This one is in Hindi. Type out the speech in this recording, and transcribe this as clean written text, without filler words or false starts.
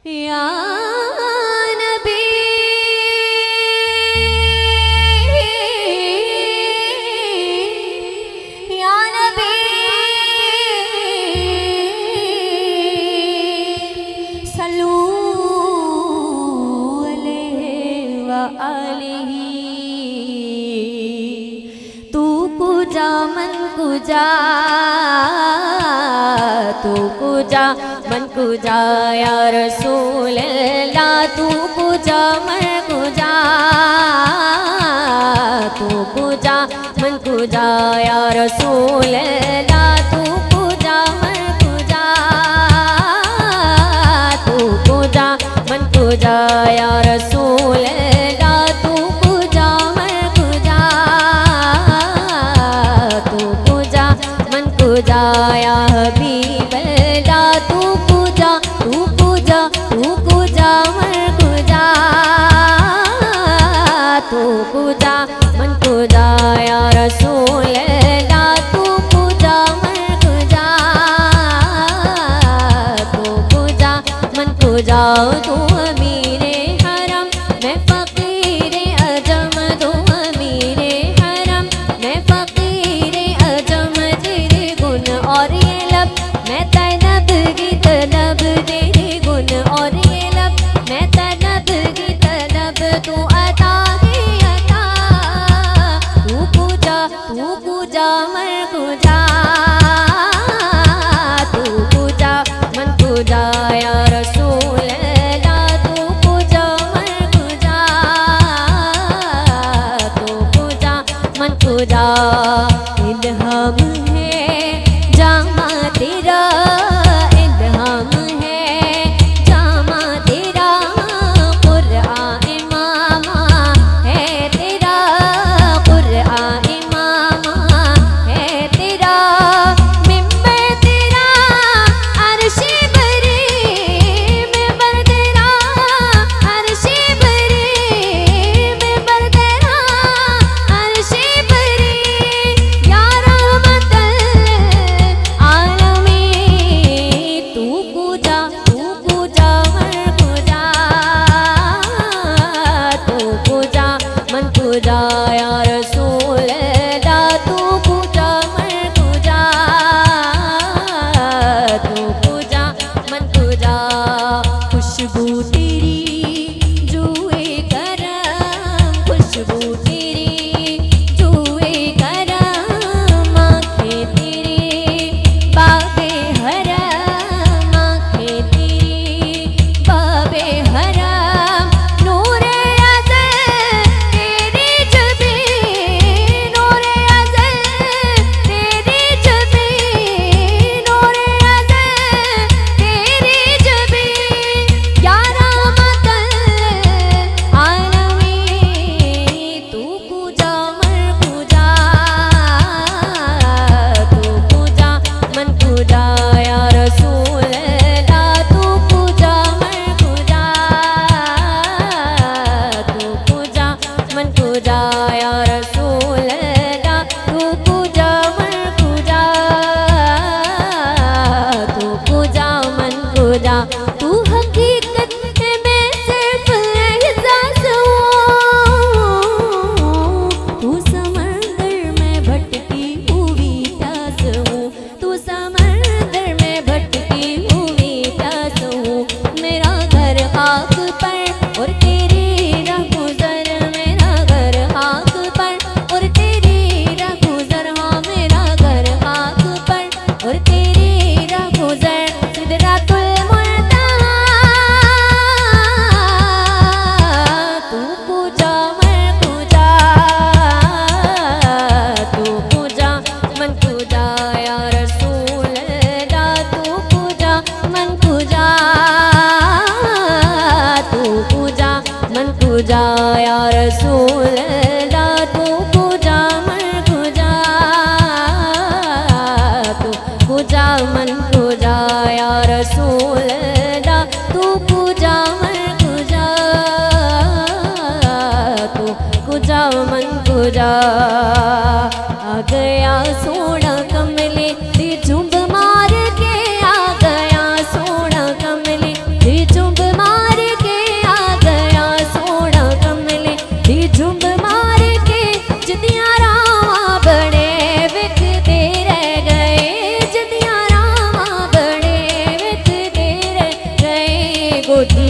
या नबी या नबी सल्लू अलैहि व आलिही। तू पूजा मन पूजा, तू पूजा मन पूजा या रसूल अल्लाह। तू पूजा मन पूजा, तू पूजा मन पूजा या रसूल अल्लाह। तू पूजा मन पूजा, तू पूजा मन पूजा या रसूल अल्लाह। तू पूजा मन पूजा, तू पूजा मन पूजा या हबीब अल्लाह। तू पूजा तू पूजा तू पूजा मन पूजा, तू पूजा मन पूजा या रसूल अल्लाह। तू पूजा मन पूजा, तू पूजा मन पूजा। तू अमीरे हरम मैं फ़कीरे अजम, तू अमीरे हरम मैं फ़कीरे अजम। तेरे गुण और ये लब मैं तलब की तलब, तेरे गुण और ये लब मैं तलब की तलब। तू अता ही अता, तू पूजा मन पूजा, तू पूजा मन पूजा या रसूल अल्लाह। तू पूजा मन पूजा, तू पूजा मन पूजा। इल्हाम है जामा तेरा, इल्हाम है जामा तेरा। कुरआन इमामा है तेरा, कुरआन इमामा है तेरा। मिंबर तेरा अर्शे बरे, मिंबर तेरा अर्शे बरे, मिंबर तेरा अर्शे बरे। या रहमतल आलमीन, तू पूजा मन पूजा, तू पूजा मन पूजा या रसूल अल्लाह। तू पूजा मन पूजा, तू पूजा मन पूजा। खुशबू तेरी जुए करम, खुशबू तेरी जुए करम। आँखें तेरी बाबे हरम, आँखें तेरी बाबे हरम। नूरे अज़ल तेरी जबी, नूरे अज़ल तेरी जबी, नूरे अज़ल तेरी जबी। या रहमतल गोदी